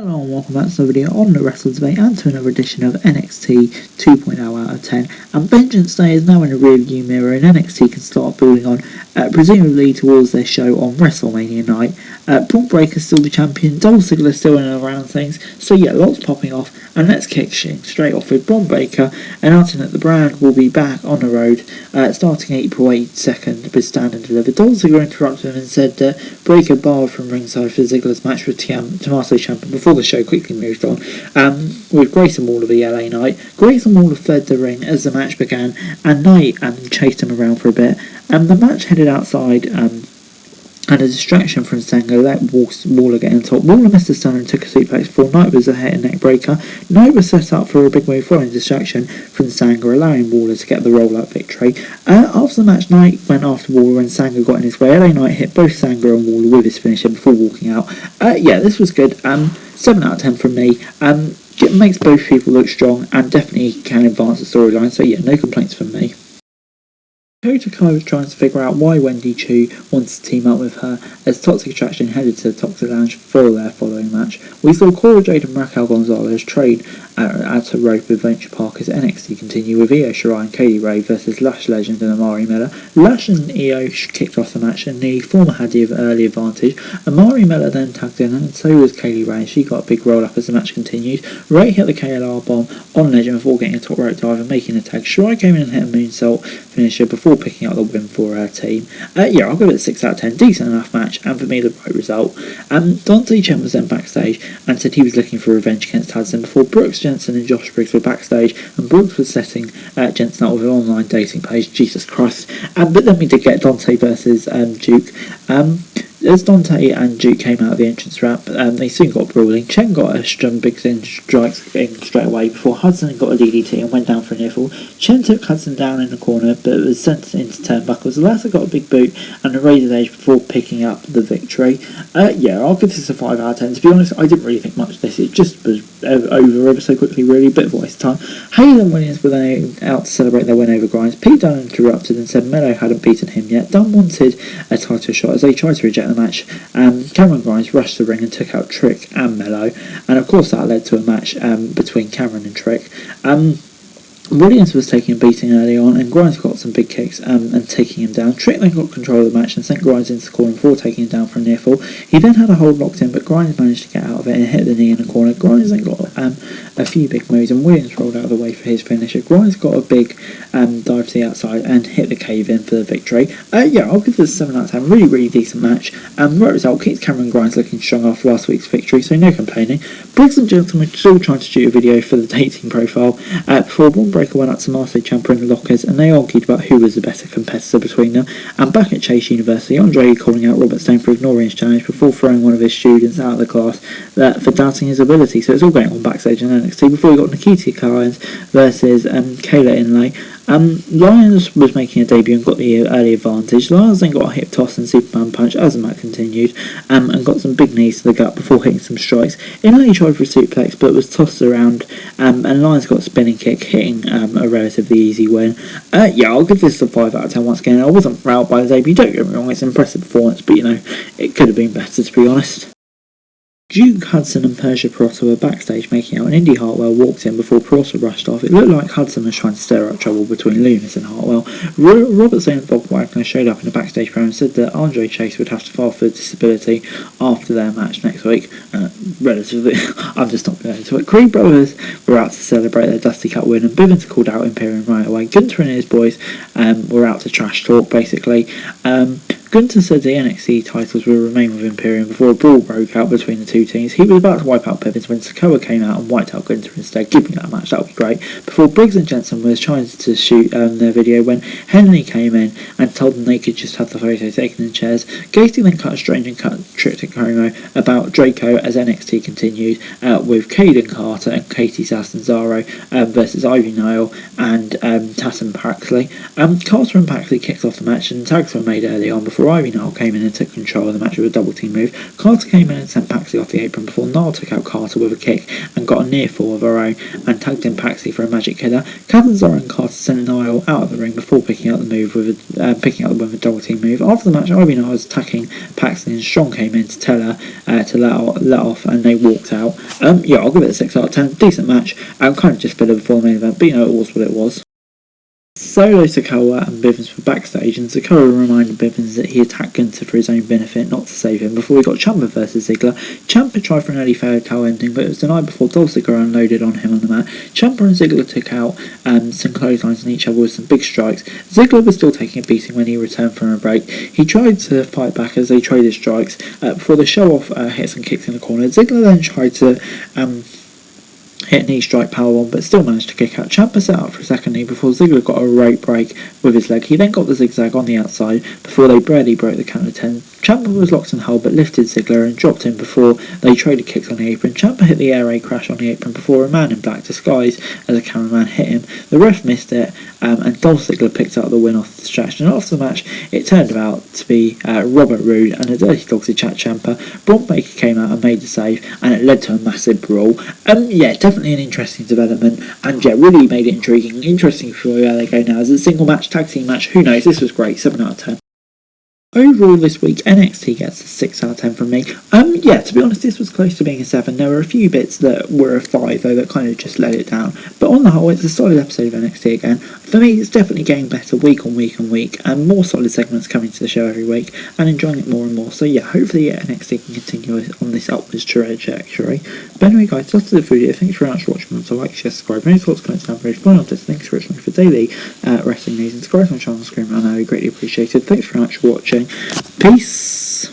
Hello and welcome back to another video on the Wrestle Debate and to another edition of NXT 2.0 out of 10. And Vengeance Day is now in the rearview mirror and NXT can start building on, presumably towards their show on WrestleMania night. Braun Breaker's still the champion, Dolph Ziggler's still in and around things, so yeah, lots popping off. And let's kick straight off with Braun Breaker announcing that the brand will be back on the road starting April 2nd with Stand and Deliver. Dolph Ziggler interrupted him and said that Breaker barred from ringside for Ziggler's match with Tommaso Ciampa before the show quickly moved on, with Grayson Waller the LA Knight. Grayson Waller fled the ring as the match began, and Knight chased him around for a bit. The match headed outside, and a distraction from Sanga let Waller get on top. Waller missed a stunner and took a suplex before Knight was a head and neck breaker. Knight was set up for a big move following distraction from Sanga, allowing Waller to get the roll-up victory. After the match, Knight went after Waller and Sanga got in his way. LA Knight hit both Sanga and Waller with his finisher before walking out. Yeah, this was good. 7 out of 10 from me. It makes both people look strong and definitely can advance the storyline, so yeah, no complaints from me. Kota Kai was trying to figure out why Wendy Chu wanted to team up with her as Toxic Attraction headed to the Toxic Lounge for their following match. We saw Cora Jade and Raquel Gonzalez trade at a rope with Venture Park as NXT continue with Io Shirai and Kaylee Ray versus Lash Legend and Amari Miller. Lash and Io kicked off the match and the former had the early advantage. Amari Miller then tagged in and so was Kaylee Ray and she got a big roll up as the match continued. Ray hit the KLR bomb on Legend before getting a top rope dive and making a tag. Shirai came in and hit a moonsault finisher before picking up the win for her team. Yeah, I'll give it a 6 out of 10. Decent enough match, and for me the right result. Dante Chen was then backstage and said he was looking for revenge against Hudson before Brooks Jensen and Josh Briggs were backstage, and Brooks was setting Jensen up with an online dating page. Jesus Christ. But then we did get Dante versus Duke. As Dante and Duke came out of the entrance ramp, they soon got brawling. Chen got a big strikes in straight away before Hudson got a DDT and went down for a nipple. Chen took Hudson down in the corner but was sent into turnbuckles. The latter got a big boot and a razor's edge before picking up the victory. Yeah, I'll give this a 5 out of 10. To be honest, I didn't really think much of this. It just was over ever so quickly, really. Bit of a waste of time. Hayes and Williams were then out to celebrate their win over Grimes. Pete Dunne interrupted and said Meadow hadn't beaten him yet. Dunne wanted a title shot as they tried to reject the match. Cameron Grimes rushed the ring and took out Trick and Mello, and of course that led to a match between Cameron and Trick. Williams was taking a beating early on and Grimes got some big kicks and taking him down. Trick then got control of the match and sent Grimes into the corner before taking him down for a near fall. He then had a hold locked in but Grimes managed to get out of it and hit the knee in the corner. Grimes then got a few big moves and Williams rolled out of the way for his finisher. Grimes got a big dive to the outside and hit the cave in for the victory. Yeah, I'll give this a 7 out of 10. Really, really decent match. The right result keeps Cameron Grimes looking strong after last week's victory, so no complaining. Briggs and Jensen were still trying to shoot a video for the dating profile before Braun Breaker went up to Tommaso Ciampa in the lockers and they argued about who was the better competitor between them. And back at Chase University, Andre calling out Robert Stone for ignoring his challenge before throwing one of his students out of the class for doubting his ability. So it's all going on backstage in NXT before we got Nikita Lyons versus Kayla Inlay. Lyons was making a debut and got the early advantage. Lyons then got a hip toss and Superman punch as the match continued and got some big knees to the gut before hitting some strikes. Inlay tried for a suplex but was tossed around and Lyons got a spinning kick, hitting a relatively easy win. Yeah, I'll give this a 5 out of 10 once again. I wasn't proud by the debut, don't get me wrong, it's an impressive performance, but you know, it could have been better to be honest. Duke, Hudson and Persia Perotta were backstage making out and Indy Hartwell walked in before Perotta rushed off. It looked like Hudson was trying to stir up trouble between Loomis and Hartwell. Robertson and Bob Wagner showed up in the backstage program and said that Andre Chase would have to file for disability after their match next week. Relatively, I'm just not going into it. Creed Brothers were out to celebrate their Dusty Cup win and Bivens called out Imperium right away. Gunther and his boys were out to trash talk basically. Gunther said the NXT titles will remain with Imperium before a brawl broke out between the two teams. He was about to wipe out Bivens when Sikoa came out and wiped out Gunther instead, giving that a match. That would be great. Before Briggs and Jensen was trying to shoot their video when Henley came in and told them they could just have the photo taken in chairs. Gacy then cut a strange and tricked promo about Draco as NXT continued with Caden Carter and Katie Catanzaro versus Ivy Nile and Tatum Paxley. Carter and Paxley kicked off the match and tags were made early on before before Ivy Nile came in and took control of the match with a double team move. Carter came in and sent Paxley off the apron before Nile took out Carter with a kick and got a near fall of her own and tagged in Paxley for a magic killer. Catanzaro and Carter sent Nile out of the ring before picking up the move with a double team move. After the match, Ivy Nile was attacking Paxley and Strong came in to tell her to let off, and they walked out. Yeah, I'll give it a 6 out of 10. Decent match. Kind of just filler before the main event, but it was what it was. Solo, Sikoa and Bivens were backstage, and Sikoa reminded Bivens that he attacked Gunther for his own benefit, not to save him, before we got Ciampa versus Ziggler. Ciampa tried for an early failed cow ending, but it was denied before Dolph Ziggler unloaded on him on the mat. Ciampa and Ziggler took out some clotheslines on each other with some big strikes. Ziggler was still taking a beating when he returned from a break. He tried to fight back as they traded strikes before the show-off hit some kicks in the corner. Ziggler then tried to hit a knee strike powerbomb, but still managed to kick out. Ciampa set up for a second knee before Ziggler got a rope break with his leg. He then got the zigzag on the outside before they barely broke the count of 10. Ciampa was locked and held but lifted Ziggler and dropped him before they traded kicks on the apron. Ciampa hit the air raid crash on the apron before a man in black disguised as a cameraman hit him. The ref missed it and Dolph Ziggler picked up the win off the distraction. After the match, it turned out to be Robert Roode and a Dirty Dogsy chat Ciampa. Braun Baker came out and made the save, and it led to a massive brawl. Yeah, definitely an interesting development, and yeah, really made it intriguing. Interesting for where they go now. As a single match, tag team match, who knows? This was great. 7 out of 10. Overall this week, NXT gets a 6 out of 10 from me. Yeah, to be honest, this was close to being a 7. There were a few bits that were a 5, though, that kind of just let it down. But on the whole, it's a solid episode of NXT again. For me, it's definitely getting better week on week on week, and more solid segments coming to the show every week, and enjoying it more and more. So yeah, hopefully NXT can continue on this upwards trajectory. But anyway, guys, that's the video. Thanks very much for watching. So like, share, subscribe. Any thoughts, comments down below. Find out this. Thanks for watching for daily wrestling news, and subscribe to my channel on screen. I know, greatly appreciated. Thanks very much for watching. Peace.